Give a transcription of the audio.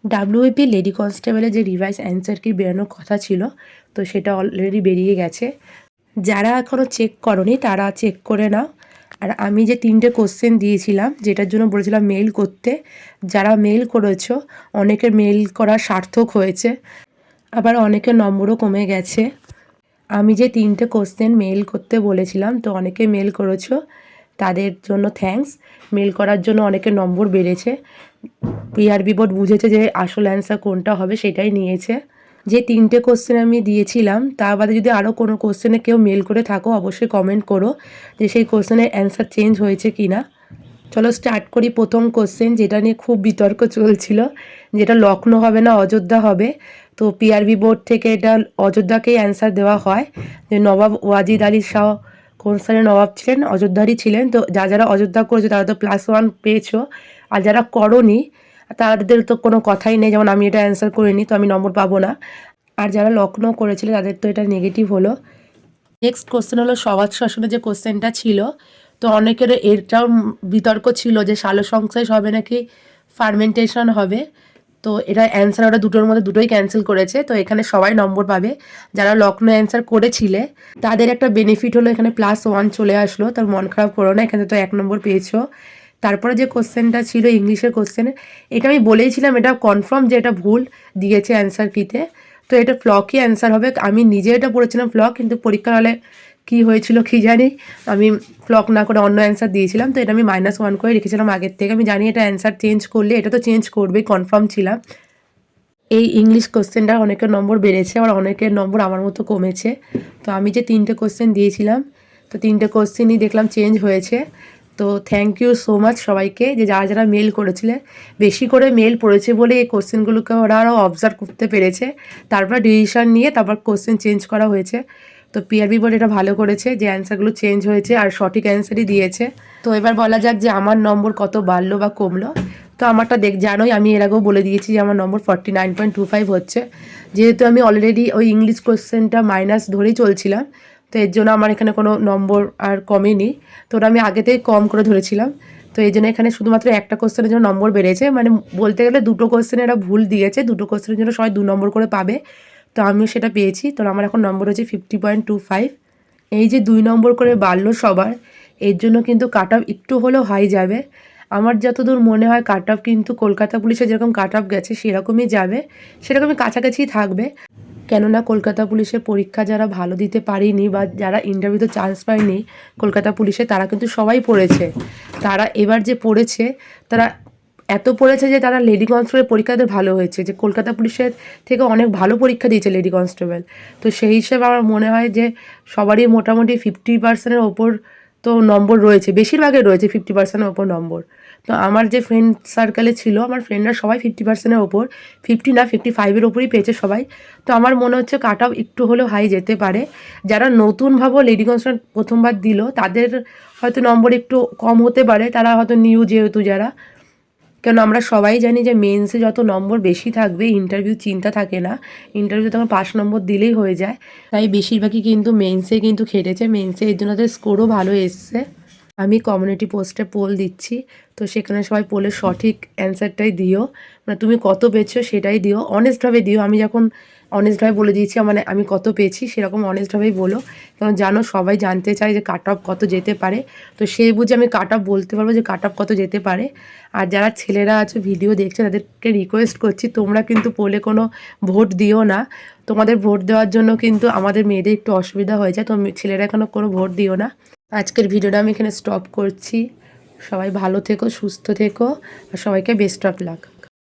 WBP lady কনস্টেবলের যে revise answer কি বেরোনোর কথা ছিল, তো সেটা অলরেডি বেরিয়ে গেছে। যারা এখনও চেক করনি তারা চেক করে নাও। আর আমি যে 3টে কোশ্চেন দিয়েছিলাম, যেটার জন্য বলেছিলাম মেইল করতে, যারা মেইল করেছো অনেকের মেইল করা সার্থক হয়েছে, আবার অনেকের নম্বরও কমে গেছে। আমি যে 3টে কোশ্চেন মেইল করতে বলেছিলাম, তো অনেকে মেইল করেছো, তাদের জন্য থ্যাঙ্কস। মেইল করার জন্য অনেকের নম্বর বেড়েছে। পিআরবি বোর্ড বুঝেছে যে আসল অ্যান্সার কোনটা হবে সেটাই নিয়েছে। যে 3টে কোশ্চেন আমি দিয়েছিলাম তার বাদে যদি আরও কোনো কোশ্চেনে কেউ মেল করে থাকো অবশ্যই কমেন্ট করো যে সেই কোশ্চেনের অ্যান্সার চেঞ্জ হয়েছে কি না। চলো স্টার্ট করি প্রথম কোশ্চেন, যেটা নিয়ে খুব বিতর্ক চলছিল, যেটা লখনৌ হবে না অযোধ্যা হবে। তো পিআরবি বোর্ড থেকে এটা অযোধ্যাকেই অ্যান্সার দেওয়া হয়, যে নবাব ওয়াজিদ আলী শাহ কোন সালের নবাব ছিলেন, অযোধ্যারই ছিলেন। তো যারা অযোধ্যা করেছো তারা তো +1 পেয়েছো, আর যারা করনি তাদের তো কোনো কথাই নেই, যেমন আমি এটা অ্যান্সার করিনি তো আমি নম্বর পাবো না। আর যারা লখনৌ করেছিল তাদের তো এটা নেগেটিভ হলো। নেক্সট কোশ্চেন হলো সমাজ শাসনের যে কোশ্চেনটা ছিল, তো অনেকের এটাও বিতর্ক ছিল যে সালোকসংশ্লেষ হবে নাকি ফার্মেন্টেশন হবে। তো এটা অ্যান্সার ওরা দুটোর মধ্যে দুটোই ক্যান্সেল করেছে, তো এখানে সবাই নম্বর পাবে। যারা লখনৌ অ্যান্সার করেছিলে তাদের একটা বেনিফিট হলো, এখানে +1 চলে আসলো, তার মন খারাপ করো না, এখানে তো 1 নম্বর পেয়েছো। তারপরে যে কোশ্চেনটা ছিল ইংলিশের কোশ্চেন, এটা আমি বলেইছিলাম এটা কনফার্ম যে এটা ভুল দিয়েছে অ্যান্সার কিতে, তো এটা ফ্লকই অ্যান্সার হবে। আমি নিজে এটা পড়েছিলাম ফ্লক, কিন্তু পরীক্ষার হলে কী হয়েছিল কী জানি, আমি ফ্লক না করে অন্য অ্যান্সার দিয়েছিলাম, তো এটা আমি -1 করে রেখেছিলাম আগের থেকে। আমি জানি এটা অ্যান্সার চেঞ্জ করলে এটা তো চেঞ্জ করবেই, কনফার্ম ছিলাম। এই ইংলিশ কোশ্চেনটা অনেকের নম্বর বেড়েছে, আবার অনেকের নম্বর আমার মতো কমেছে। তো আমি যে 3টে কোশ্চেন দিয়েছিলাম, তো 3টে কোশ্চেনই দেখলাম চেঞ্জ হয়েছে। তো থ্যাংক ইউ সো মাচ সবাইকে, যে যারা যারা মেল করেছিলে। বেশি করে মেল পড়েছে বলে এই কোশ্চেনগুলোকে ওরা আরও অবজার্ভ করতে পেরেছে, তারপর ডিসিশন নিয়ে তারপর কোশ্চেন চেঞ্জ করা হয়েছে। তো পিআরবি বোর্ড এটা ভালো করেছে যে অ্যান্সারগুলো চেঞ্জ হয়েছে আর সঠিক অ্যান্সারই দিয়েছে। তো এবার বলা যাক যে আমার নম্বর কত বাড়লো বা কমলো। তো আমারটা জানোই, আমি এর আগেও বলে দিয়েছি যে আমার নম্বর 49.25 হচ্ছে। যেহেতু আমি অলরেডি ওই ইংলিশ কোশ্চেনটা মাইনাস ধরেই চলছিলাম, তো এর জন্য আমার এখানে কোনো নম্বর আর কমেনি। তো ওটা আমি আগেতেই কম করে ধরেছিলাম, তো এই জন্য এখানে শুধুমাত্র একটা কোশ্চেনের জন্য নম্বর বেড়েছে। মানে বলতে গেলে দুটো কোশ্চেনে এরা ভুল দিয়েছে, দুটো কোশ্চেনের জন্য সবাই 2 নম্বর করে পাবে। তো আমিও সেটা পেয়েছি, তো আমার এখন নম্বর হচ্ছে 50.25। এই যে 2 নম্বর করে বাড়লো সবার, এর জন্য কিন্তু কাট অফ একটু হলেও হাই যাবে। আমার যতদূর মনে হয় কাট অফ কিন্তু কলকাতা পুলিশে যেরকম কাট অফ গেছে সেরকমই যাবে, সেরকমই কাছাকাছিই থাকবে। কেননা কলকাতা পুলিশের পরীক্ষা যারা ভালো দিতে পারেনি বা যারা ইন্টারভিউতে চান্স পায়নি কলকাতা পুলিশে, তারা কিন্তু সবাই পড়েছে। তারা এবার যে পড়েছে তারা এত পড়েছে যে তারা লেডি কনস্টেবল পরীক্ষাতে ভালো হয়েছে, যে কলকাতা পুলিশের থেকে অনেক ভালো পরীক্ষা দিয়েছে লেডি কনস্টেবল। তো সেই হিসেবে আমার মনে হয় যে সবারই মোটামুটি 50%-এর ওপর তো নম্বর রয়েছে, বেশিরভাগের রয়েছে 50%-এর ওপর নম্বর। তো আমার যে ফ্রেন্ড সার্কেলে ছিল, আমার ফ্রেন্ডরা সবাই 50%-এর ওপর, 50 না 55-এর ওপরই পেয়েছে সবাই। তো আমার মনে হচ্ছে কাট অফ একটু হলেও হাই যেতে পারে। যারা নতুন ভাবো লেডি কনস্টেবল প্রথমবার দিল তাদের হয়তো নম্বর একটু কম হতে পারে, তারা হয়তো নিউ যেহেতু যারা। কেন আমরা সবাই জানি যে মেন্সে যত নম্বর বেশি থাকবে ইন্টারভিউ চিন্তা থাকে না, ইন্টারভিউতে তখন 5 নম্বর দিলেই হয়ে যায়। তাই বেশিরভাগই কিন্তু মেন্সে কিন্তু খেটেছে, মেন্সে এর জন্য তাদের স্কোরও ভালো এসছে। আমি কমিউনিটি পোস্টে পোল দিচ্ছি, তো সেখানে সবাই পোলের সঠিক অ্যান্সারটাই দিও, মানে তুমি কত পেয়েছো সেটাই দিও, অনেস্টভাবে দিও। আমি যখন অনেস্টভাবে বলে দিয়েছি মানে আমি কত পেয়েছি সেরকম অনেস্টভাবেই বলো, কারণ জানো সবাই জানতে চায় যে কাট অফ কত যেতে পারে। তো সেই বুঝে আমি কাট অফ বলতে পারবো যে কাট অফ কত যেতে পারে। আর যারা ছেলেরা আছে ভিডিও দেখছে তাদেরকে রিকোয়েস্ট করছি তোমরা কিন্তু পোলে কোনো ভোট দিও না। তোমাদের ভোট দেওয়ার জন্য কিন্তু আমাদের মেয়েদের একটু অসুবিধা হয়ে যায়, তো ছেলেরা এখনও কোনো ভোট দিও না। আজকের ভিডিওটা আমি এখানে স্টপ করছি। সবাই ভালো থেকো, সুস্থ থেকো, আর সবাইকে বেস্ট অফ লাক।